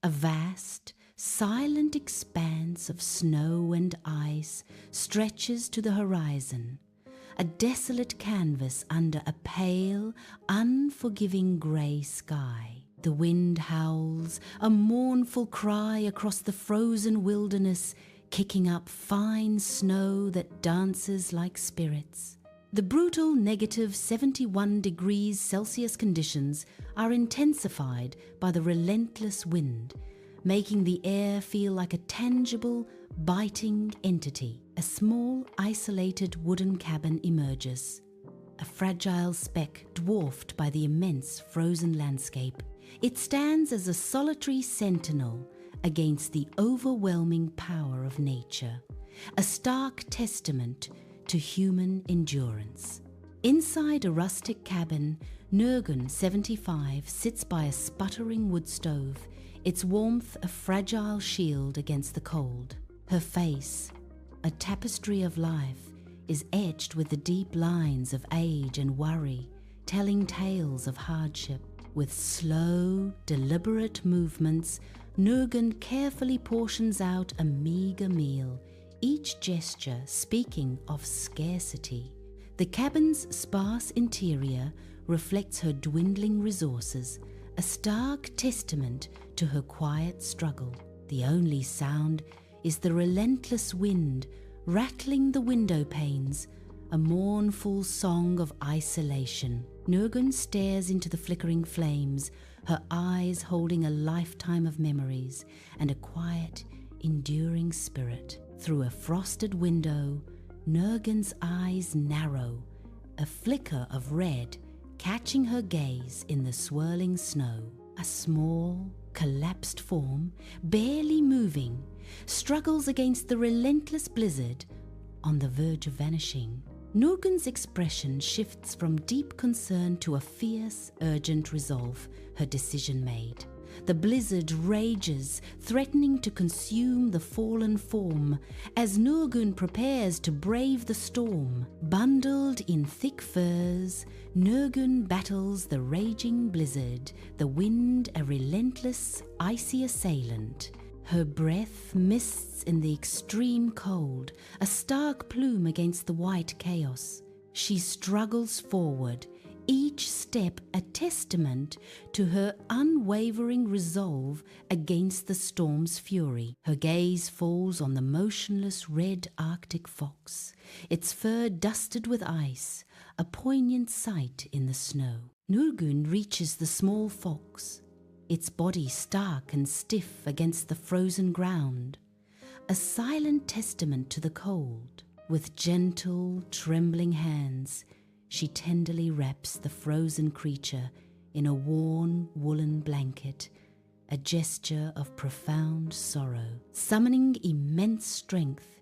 A vast, silent expanse of snow and ice stretches to the horizon, a desolate canvas under a pale, unforgiving grey sky. The wind howls, a mournful cry across the frozen wilderness, kicking up fine snow that dances like spirits. The brutal negative 71 degrees Celsius conditions are intensified by the relentless wind, making the air feel like a tangible, biting entity. A small, isolated wooden cabin emerges, a fragile speck dwarfed by the immense frozen landscape. It stands as a solitary sentinel against the overwhelming power of nature, a stark testament to human endurance. Inside a rustic cabin, Nurgun, 75, sits by a sputtering wood stove, its warmth a fragile shield against the cold. Her face, a tapestry of life, is etched with the deep lines of age and worry, telling tales of hardship. With slow, deliberate movements, Nurgun carefully portions out a meager meal, each gesture speaking of scarcity. The cabin's sparse interior reflects her dwindling resources, a stark testament to her quiet struggle. The only sound is the relentless wind rattling the window panes, a mournful song of isolation. Nurgun stares into the flickering flames, her eyes holding a lifetime of memories and a quiet, enduring spirit. Through a frosted window, Nurgun's eyes narrow, a flicker of red catching her gaze in the swirling snow. A small, collapsed form, barely moving, struggles against the relentless blizzard on the verge of vanishing. Nurgun's expression shifts from deep concern to a fierce, urgent resolve, her decision made. The blizzard rages, threatening to consume the fallen form as Nurgun prepares to brave the storm. Bundled in thick furs, Nurgun battles the raging blizzard, the wind a relentless, icy assailant. Her breath mists in the extreme cold, a stark plume against the white chaos. She struggles forward, each step a testament to her unwavering resolve against the storm's fury. Her gaze falls on the motionless red Arctic fox, its fur dusted with ice, a poignant sight in the snow. Nurgun reaches the small fox, its body stark and stiff against the frozen ground, a silent testament to the cold. With gentle, trembling hands, she tenderly wraps the frozen creature in a worn woolen blanket, a gesture of profound sorrow. Summoning immense strength,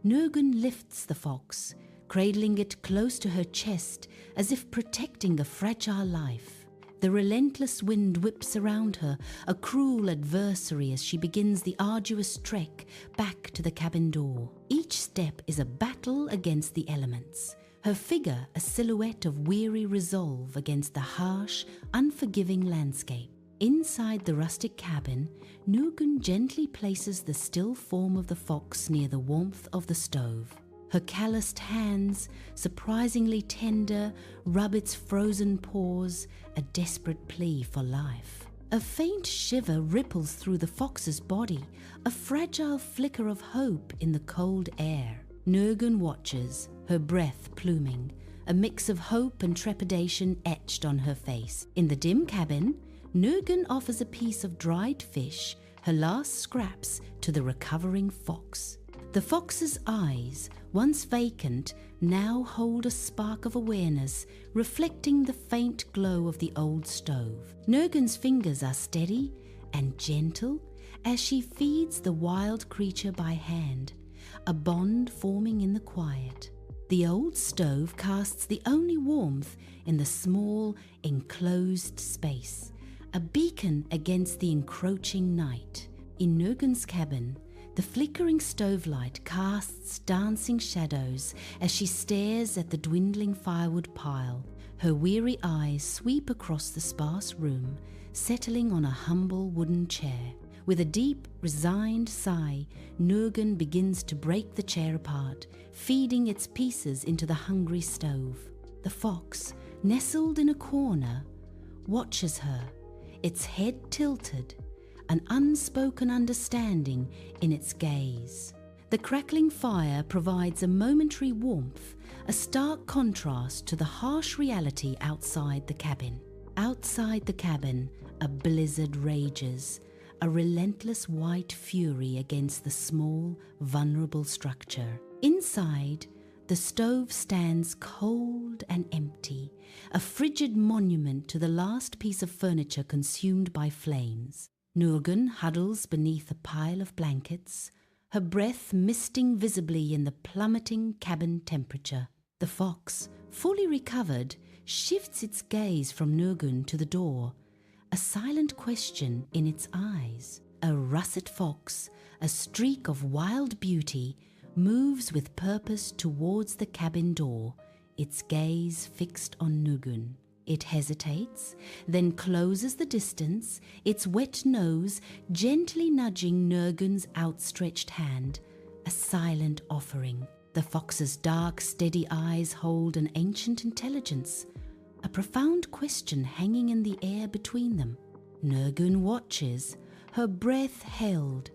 Nurgun lifts the fox, cradling it close to her chest as if protecting a fragile life. The relentless wind whips around her, a cruel adversary as she begins the arduous trek back to the cabin door. Each step is a battle against the elements, her figure a silhouette of weary resolve against the harsh, unforgiving landscape. Inside the rustic cabin, Nurgun gently places the still form of the fox near the warmth of the stove. Her calloused hands, surprisingly tender, rub its frozen paws, a desperate plea for life. A faint shiver ripples through the fox's body, a fragile flicker of hope in the cold air. Nurgun watches, her breath pluming, a mix of hope and trepidation etched on her face. In the dim cabin, Nurgun offers a piece of dried fish, her last scraps, to the recovering fox. The fox's eyes, once vacant, now hold a spark of awareness, reflecting the faint glow of the old stove. Nurgun's fingers are steady and gentle as she feeds the wild creature by hand, a bond forming in the quiet. The old stove casts the only warmth in the small, enclosed space, a beacon against the encroaching night. In Nurgun's cabin, the flickering stove light casts dancing shadows as she stares at the dwindling firewood pile. Her weary eyes sweep across the sparse room, settling on a humble wooden chair. With a deep, resigned sigh, Nurgun begins to break the chair apart, feeding its pieces into the hungry stove. The fox, nestled in a corner, watches her, its head tilted, an unspoken understanding in its gaze. The crackling fire provides a momentary warmth, a stark contrast to the harsh reality outside the cabin. Outside the cabin, a blizzard rages, a relentless white fury against the small, vulnerable structure. Inside, the stove stands cold and empty, a frigid monument to the last piece of furniture consumed by flames. Nurgun huddles beneath a pile of blankets, her breath misting visibly in the plummeting cabin temperature. The fox, fully recovered, shifts its gaze from Nurgun to the door, a silent question in its eyes. A russet fox, a streak of wild beauty, moves with purpose towards the cabin door, its gaze fixed on Nurgun. It hesitates, then closes the distance, its wet nose gently nudging Nurgun's outstretched hand, a silent offering. The fox's dark, steady eyes hold an ancient intelligence, a profound question hanging in the air between them. Nurgun watches, her breath held,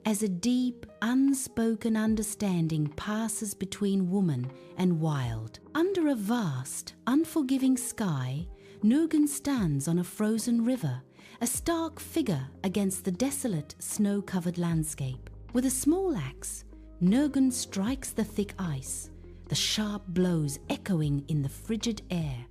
as a deep, unspoken understanding passes between woman and wild. Under a vast, unforgiving sky, Nurgun stands on a frozen river, a stark figure against the desolate, snow-covered landscape. With a small axe, Nurgun strikes the thick ice, the sharp blows echoing in the frigid air,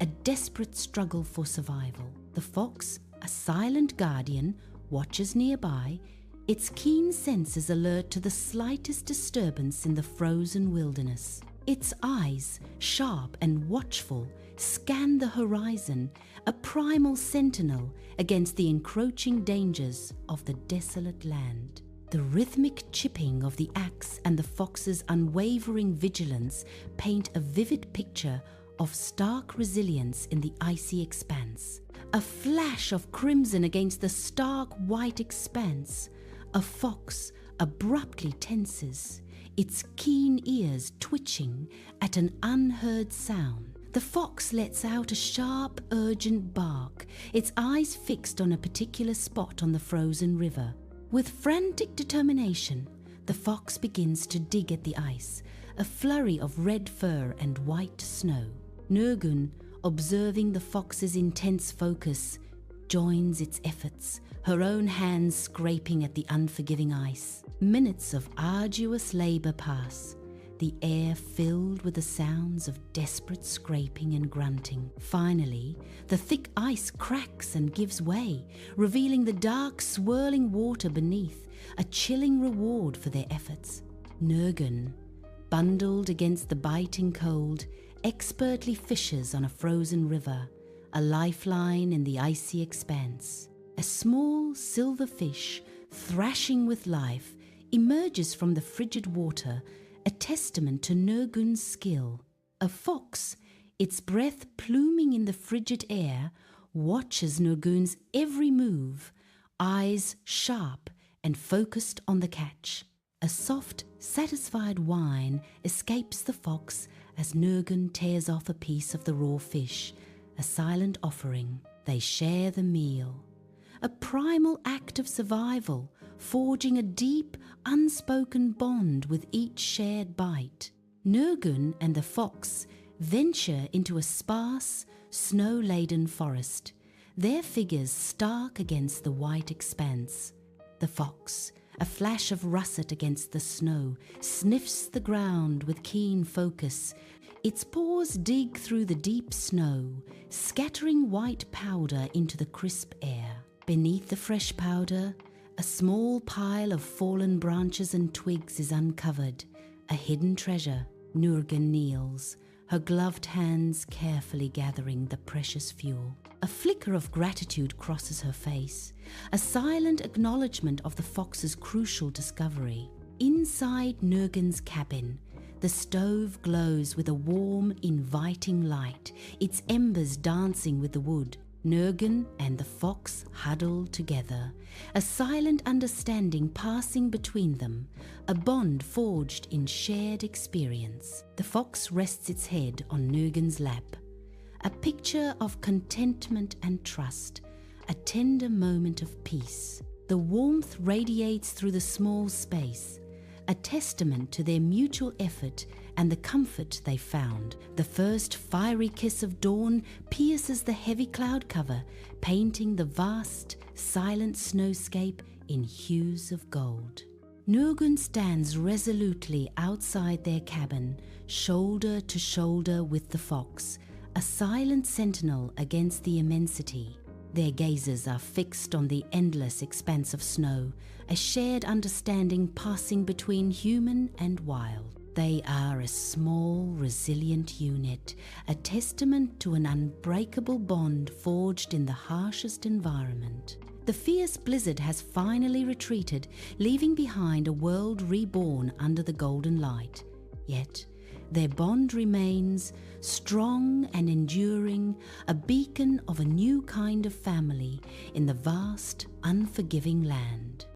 a desperate struggle for survival. The fox, a silent guardian, watches nearby, its keen senses alert to the slightest disturbance in the frozen wilderness. Its eyes, sharp and watchful, scan the horizon, a primal sentinel against the encroaching dangers of the desolate land. The rhythmic chipping of the axe and the fox's unwavering vigilance paint a vivid picture of stark resilience in the icy expanse. A flash of crimson against the stark white expanse. A fox abruptly tenses, its keen ears twitching at an unheard sound. The fox lets out a sharp, urgent bark, its eyes fixed on a particular spot on the frozen river. With frantic determination, the fox begins to dig at the ice, a flurry of red fur and white snow. Nurgun, observing the fox's intense focus, joins its efforts, her own hands scraping at the unforgiving ice. Minutes of arduous labor pass, the air filled with the sounds of desperate scraping and grunting. Finally, the thick ice cracks and gives way, revealing the dark, swirling water beneath, a chilling reward for their efforts. Nurgun, bundled against the biting cold, expertly fishes on a frozen river, a lifeline in the icy expanse. A small silver fish, thrashing with life, emerges from the frigid water, a testament to Nurgun's skill. A fox, its breath pluming in the frigid air, watches Nurgun's every move, eyes sharp and focused on the catch. A soft, satisfied whine escapes the fox as Nurgun tears off a piece of the raw fish, a silent offering. They share the meal. A primal act of survival, forging a deep, unspoken bond with each shared bite. Nurgun and the fox venture into a sparse, snow-laden forest, their figures stark against the white expanse. The fox, a flash of russet against the snow, sniffs the ground with keen focus. Its paws dig through the deep snow, scattering white powder into the crisp air. Beneath the fresh powder, a small pile of fallen branches and twigs is uncovered, a hidden treasure. Nurgun kneels, her gloved hands carefully gathering the precious fuel. A flicker of gratitude crosses her face, a silent acknowledgement of the fox's crucial discovery. Inside Nurgun's cabin, the stove glows with a warm, inviting light, its embers dancing with the wood. Nurgan and the fox huddle together, a silent understanding passing between them, a bond forged in shared experience. The fox rests its head on Nurgan's lap, a picture of contentment and trust, a tender moment of peace. The warmth radiates through the small space, a testament to their mutual effort and the comfort they found. The first fiery kiss of dawn pierces the heavy cloud cover, painting the vast, silent snowscape in hues of gold. Nurgun stands resolutely outside their cabin, shoulder to shoulder with the fox, a silent sentinel against the immensity. Their gazes are fixed on the endless expanse of snow, a shared understanding passing between human and wild. They are a small, resilient unit, a testament to an unbreakable bond forged in the harshest environment. The fierce blizzard has finally retreated, leaving behind a world reborn under the golden light. Yet, their bond remains strong and enduring, a beacon of a new kind of family in the vast, unforgiving land.